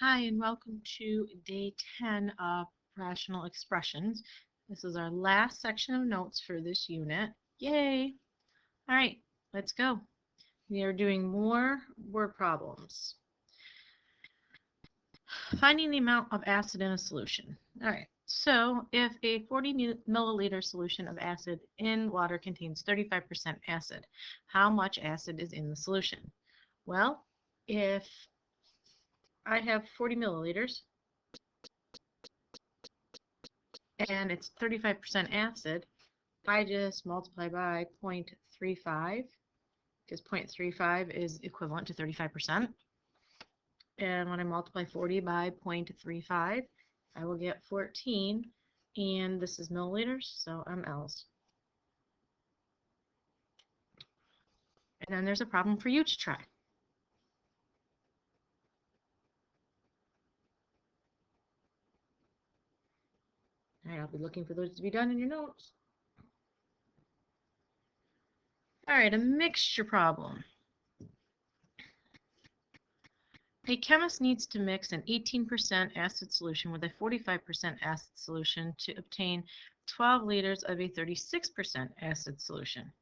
Hi, and welcome to day 10 of Rational Expressions. This is our last section of notes for this unit. Yay! All right, let's go. We are doing more word problems. Finding the amount of acid in a solution. All right, so if a 40 milliliter solution of acid in water contains 35% acid, how much acid is in the solution? Well, if I have 40 milliliters, and it's 35% acid, I just multiply by 0.35 because 0.35 is equivalent to 35%. And when I multiply 40 by 0.35, I will get 14, and this is milliliters, so mLs. And then there's a problem for you to try. All right, I'll be looking for those to be done in your notes. All right, a mixture problem. A chemist needs to mix an 18% acid solution with a 45% acid solution to obtain 12 liters of a 36% acid solution.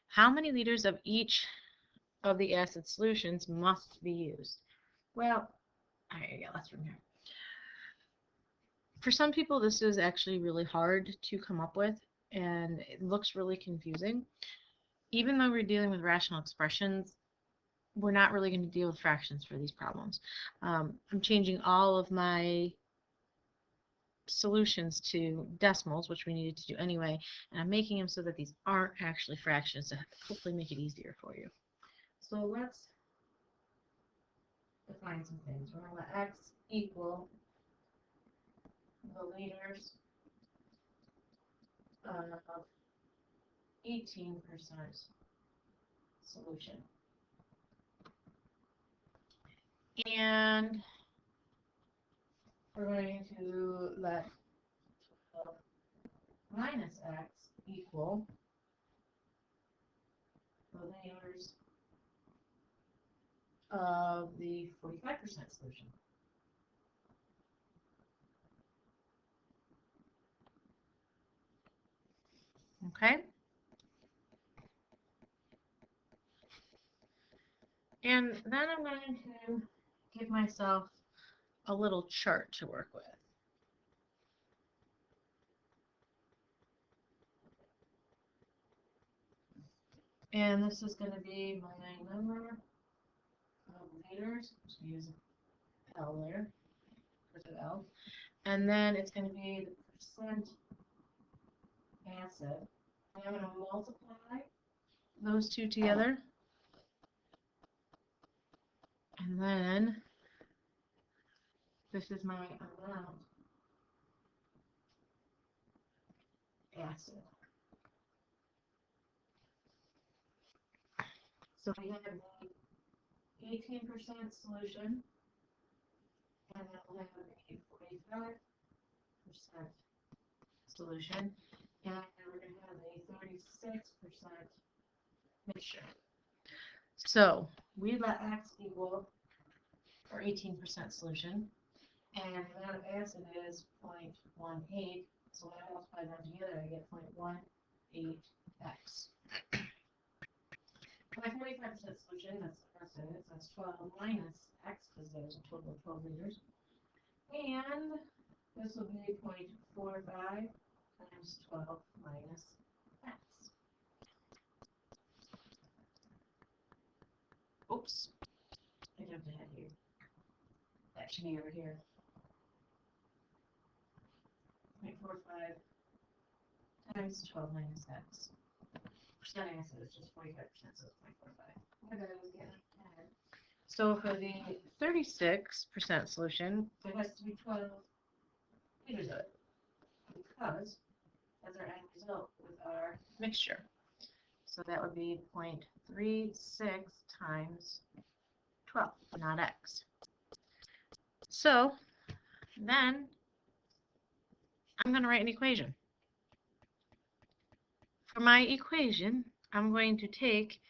How many liters of each of the acid solutions must be used? Well, I got less from here. For some people, this is actually really hard to come up with, and it looks really confusing. Even though we're dealing with rational expressions, we're not really going to deal with fractions for these problems. I'm changing all of my solutions to decimals, which we needed to do anyway, and I'm making them so that these aren't actually fractions to hopefully make it easier for you. So let's define some things. We're going to let x equal the liters of 18% solution. And we're going to let minus x equal the liters of the 45% solution. Okay? And then I'm going to give myself a little chart to work with. And this is going to be my number of liters. Just use L there, because of L. And then it's going to be the percent acid. And I'm going to multiply those two together. And then this is my amount acid. So we have the 18% solution, and then we'll have a 45% solution, and we're going to have a 36% mixture. So we let x equal our 18% solution, and the amount of acid is 0.18. So when I multiply them together, I get 0.18x. My 45% solution, that's the rest of it, so that's 12 minus x, because there's a total of 12 liters. And this will be 0.45 times 12 minus x. Oops, I jumped ahead here. That should be over here. 0.45 times 12 minus x. Percent acid is just 45%, so it's 0.45. So for the 36% solution, there has to be 12 liters of it, because that's our end result with our mixture. So that would be 0.36 times 12, not x. So then I'm going to write an equation. For my equation, I'm going to take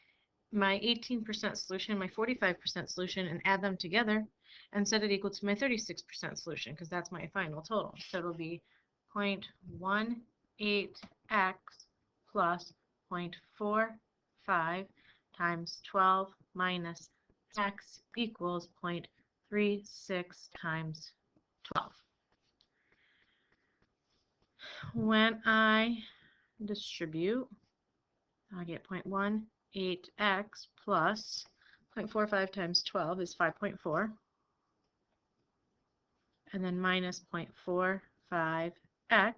my 18% solution, my 45% solution, and add them together, and set it equal to my 36% solution, because that's my final total. So it'll be 0.18x plus 0.45 times 12 minus x equals 0.36 times 12. When I distribute, I get 0.18x plus 0.45 times 12 is 5.4. And then minus 0.45x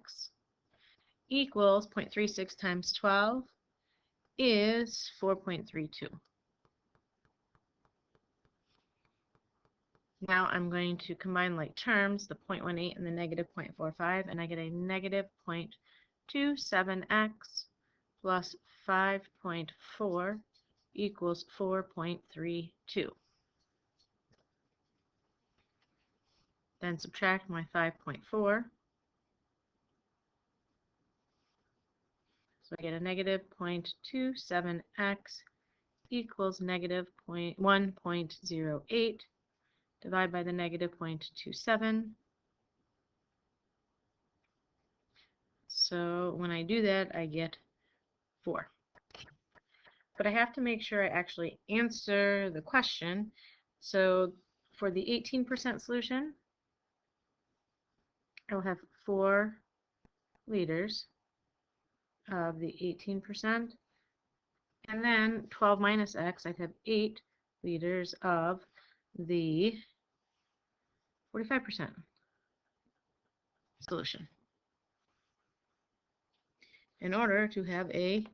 equals 0.36 times 12 is 4.32. Now I'm going to combine like terms, the 0.18 and the negative 0.45, and I get a negative 0.27x plus 5.4 equals 4.32. Then subtract my 5.4. So I get a negative 0.27x equals negative 1.08. Divide by the negative 0.27. So when I do that, I get 4. But I have to make sure I actually answer the question. So for the 18% solution, I'll have 4 liters of the 18%. And then 12 minus x, I'd have 8 liters of the 45% solution in order to have a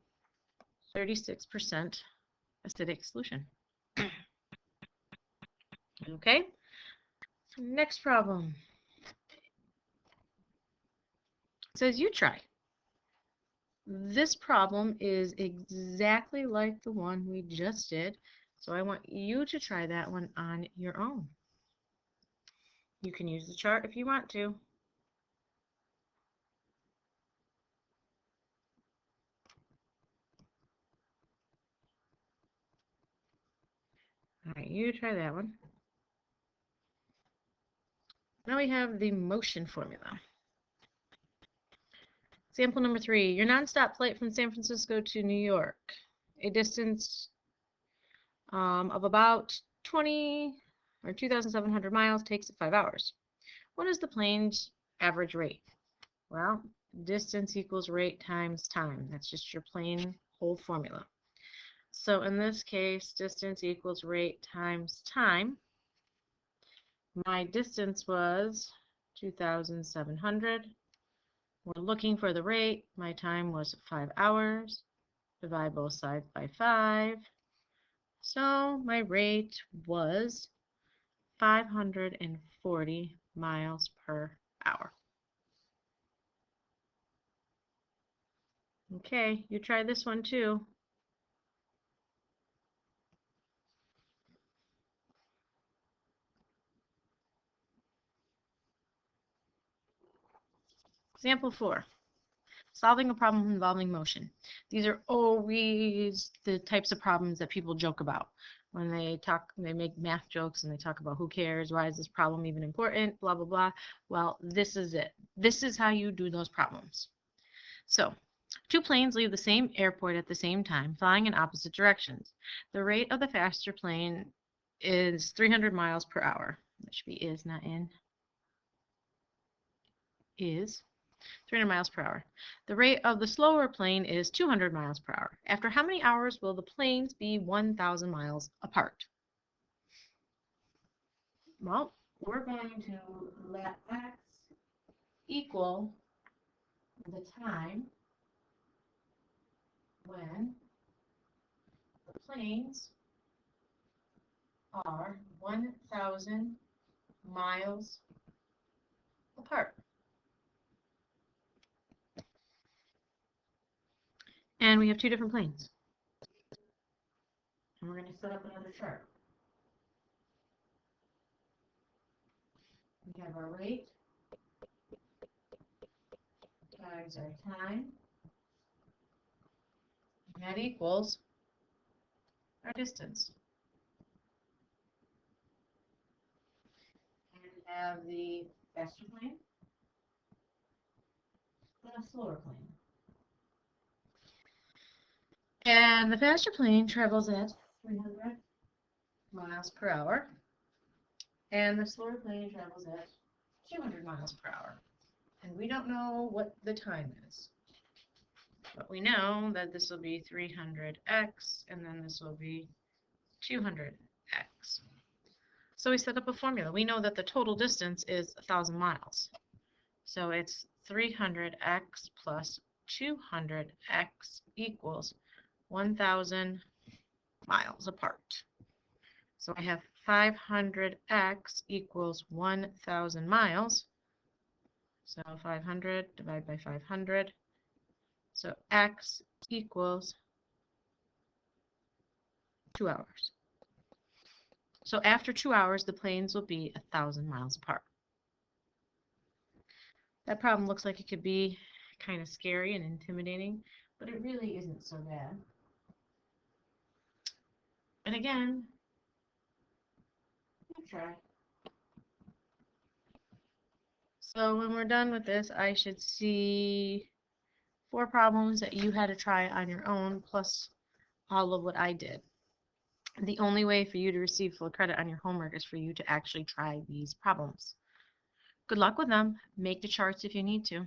36% acidic solution. Okay, next problem. It says you try. This problem is exactly like the one we just did, so I want you to try that one on your own. You can use the chart if you want to. All right, you try that one. Now we have the motion formula. Example number 3, your nonstop flight from San Francisco to New York, a distance of about 20 or 2,700 miles, takes 5 hours. What is the plane's average rate? Well, distance equals rate times time. That's just your plain old formula. So in this case, distance equals rate times time. My distance was 2,700. We're looking for the rate. My time was 5 hours. Divide both sides by 5. So my rate was 540 miles per hour. Okay, you try this one too. Example 4. Solving a problem involving motion. These are always the types of problems that people joke about. When they make math jokes and they talk about who cares, why is this problem even important, blah, blah, blah. Well, this is it. This is how you do those problems. So, 2 planes leave the same airport at the same time, flying in opposite directions. The rate of the faster plane is 300 miles per hour. That should be is, not in. Is 300 miles per hour. The rate of the slower plane is 200 miles per hour. After how many hours will the planes be 1,000 miles apart? Well, we're going to let x equal the time when the planes are 1,000 miles apart. And we have 2 different planes. And we're going to set up another chart. We have our rate times our time. And that equals our distance. have the faster plane and a slower plane. And the faster plane travels at 300 miles per hour, and the slower plane travels at 200 miles per hour. And we don't know what the time is, but we know that this will be 300x, and then this will be 200x. So we set up a formula. We know that the total distance is 1,000 miles. So it's 300x plus 200x equals 1,000 miles apart. So I have 500x equals 1,000 miles. So 500 divided by 500. So x equals 2 hours. So after 2 hours, the planes will be 1,000 miles apart. That problem looks like it could be kind of scary and intimidating, but it really isn't so bad. And again, try. So when we're done with this, I should see 4 problems that you had to try on your own, plus all of what I did. The only way for you to receive full credit on your homework is for you to actually try these problems. Good luck with them. Make the charts if you need to.